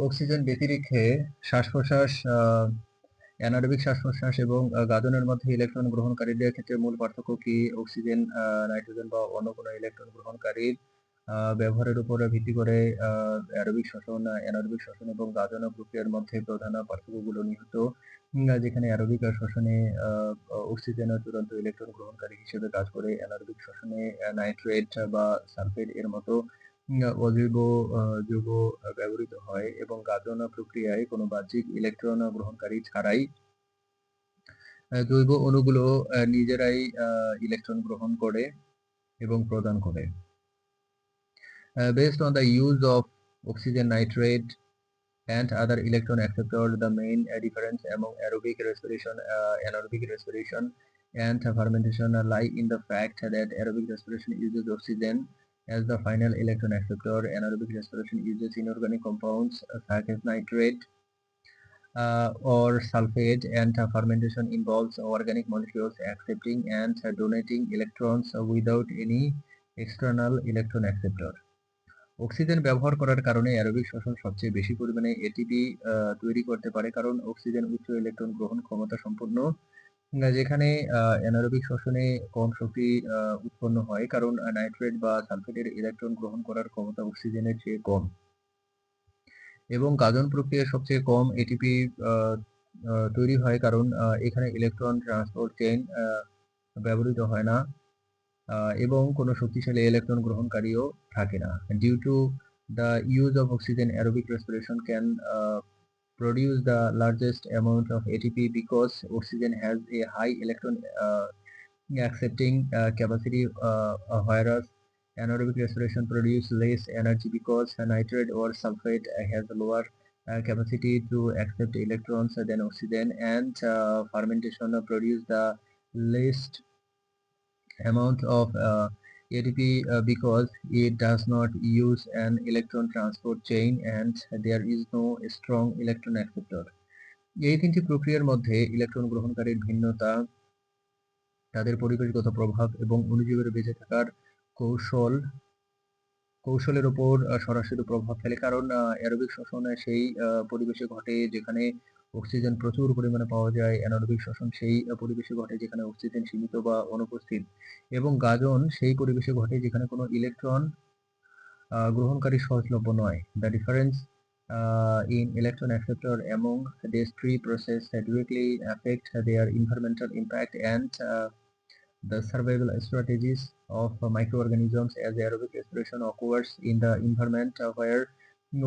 Oxygen ব্যতিরেকে শ্বাস-প্রশ্বাস, anaerobic শ্বাস-প্রশ্বাস এবং গাদনের মধ্যে electron গ্রহণকারীদের ক্ষেত্রে মূল পার্থক্য কি? অক্সিজেন, নাইট্রোজেন বা অন্য কোনো ইলেকট্রন গ্রহণকারীর ব্যবহারের উপর ভিত্তি করে অ্যারোবিক শ্বসন, অ্যানারোবিক শ্বসন এবং গাদন প্রক্রিয়ার মধ্যে প্রধান পার্থক্যগুলো নিহিত। যেখানে অ্যারোবিক শ্বসনে আ অ অক্সিজেন চূড়ান্ত ইলেকট্রন গ্রহণকারী হিসেবে কাজ করে। অ্যানারোবিক শ্বসনে নাইট্রেট বা সালফেট এর মতো অজৈব যৌগ ব্যবহৃত হয় এবং গাদন প্রক্রিয়ায় কোনো বাহ্যিক ইলেকট্রন গ্রহণকারী ছাড়াই জৈব অণুগুলো নিজেরাই ইলেকট্রন গ্রহণ করে এবং প্রদান করে। Based on the use of oxygen nitrate and other electron acceptors, the main difference among aerobic respiration, anaerobic respiration, and fermentation lie in the fact that aerobic respiration uses oxygen as the final electron acceptor. Anaerobic respiration uses inorganic compounds such as nitrate or sulfate, and fermentation involves organic molecules accepting and donating electrons without any external electron acceptor. Oxygen ব্যবহার করার কারণে aerobic শ্বসন সবচেয়ে বেশি পরিমাণে ATP তৈরি করতে পারে, কারণ অক্সিজেন উচ্চ ইলেকট্রন গ্রহণ ক্ষমতা সম্পন্ন, যেখানে অ্যানারোবিক শ্বসনে কম শক্তি উৎপন্ন হয়, কারণ নাইট্রেট বা সালফেটের ইলেকট্রন গ্রহণ করার ক্ষমতা অক্সিজেনের চেয়ে কম। এবং গাজন প্রক্রিয়ায় সবচেয়ে কম এটিপি তৈরি হয়, কারণ এখানে ইলেকট্রন ট্রান্সপোর্ট চেইন ব্যবহৃত হয় না এবং কোনো শক্তিশালী ইলেকট্রন গ্রহণকারীও থাকে না। Due to the use of oxygen, aerobic respiration can produce the largest amount of ATP because oxygen has a high electron accepting capacity, whereas anaerobic respiration produces less energy because nitrate or sulfate has a lower capacity to accept electrons than oxygen, and fermentation produce the least amount of ATP because it does not use an electron transport chain and there is no strong electron acceptor. এই তিনটি প্রক্রিয়ার মধ্যে electron গ্রহণকারীর ভিন্নতা তাদের পরিবেশগত প্রভাব এবং অণুজীবের বেঁচে থাকার কৌশলের উপর সরাসরি প্রভাব ফেলে, কারণ অ্যারোবিক শ্বসন সেই পরিবেশে ঘটে যেখানে অক্সিজেন প্রচুর পরিমাণে পাওয়া যায়, অ্যানারোবিক শ্বসন সেই পরিবেশে ঘটে যেখানে অক্সিজেন সীমিত বা অনুপস্থিত, এবং গাজন সেই পরিবেশে ঘটে যেখানে কোনো ইলেকট্রন গ্রহণকারী সহজলভ্য নয়। The difference in electron acceptor among these three processes directly affect their environmental impact and the survival strategies of microorganisms, as aerobic respiration occurs in the environment where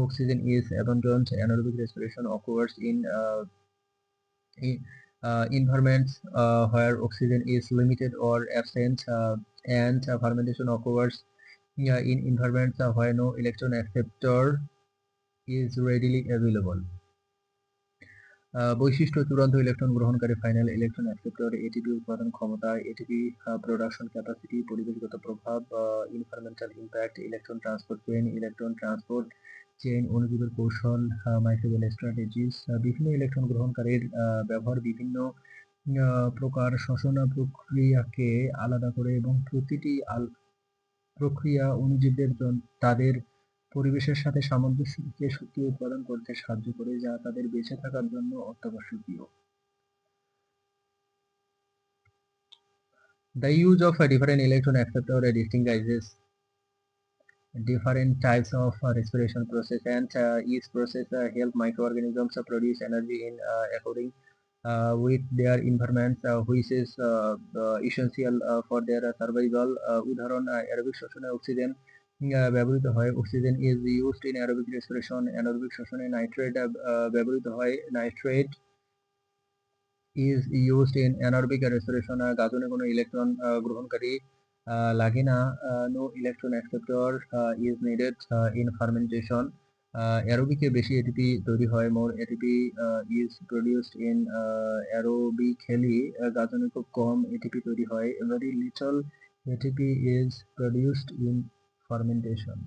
oxygen is abundant. Anaerobic respiration occurs in environments where oxygen is limited or absent, and fermentation occurs in environments where no electron acceptor is readily available. বৈশিষ্ট্য: চূড়ান্ত electron গ্রহণকারী final electron acceptor, ATP উৎপাদন ক্ষমতা, ATP production capacity, পরিবেশগত প্রভাব, environmental impact, electron transport chain, অণুজীবের কৌশল, microbial strategies. বিভিন্ন ইলেকট্রন গ্রহণকারীর ব্যবহার বিভিন্ন প্রকার শ্বসন প্রক্রিয়াকে আলাদা করে এবং প্রতিটি প্রক্রিয়া অণুজীবদের তাদের পরিবেশের সাথে সামঞ্জস্য রেখে শক্তি উৎপাদন করতে সাহায্য করে, যা তাদের বেঁচে থাকার জন্য অত্যাবশ্যকীয়। The use of a different electron acceptor distinguishes different types of respiration process, and each process help microorganisms produce energy in according with their environments, which is essential for their survival. উদাহরণ: aerobic শ্বসনে oxygen ব্যবহৃত হয়। Oxygen is used in aerobic respiration. Anaerobic শ্বসনে nitrate ব্যবহৃত হয়। Nitrate is used in anaerobic respiration. গাজনে কোনো electron গ্রহণকারী লাগে না। No electron acceptor is needed in fermentation. অ্যারোবিকে বেশি এটিপি তৈরি হয়। More ATP is produced in aerobically. গাজনে খুব কম এটিপি তৈরি হয়। Very little ATP is produced in fermentation.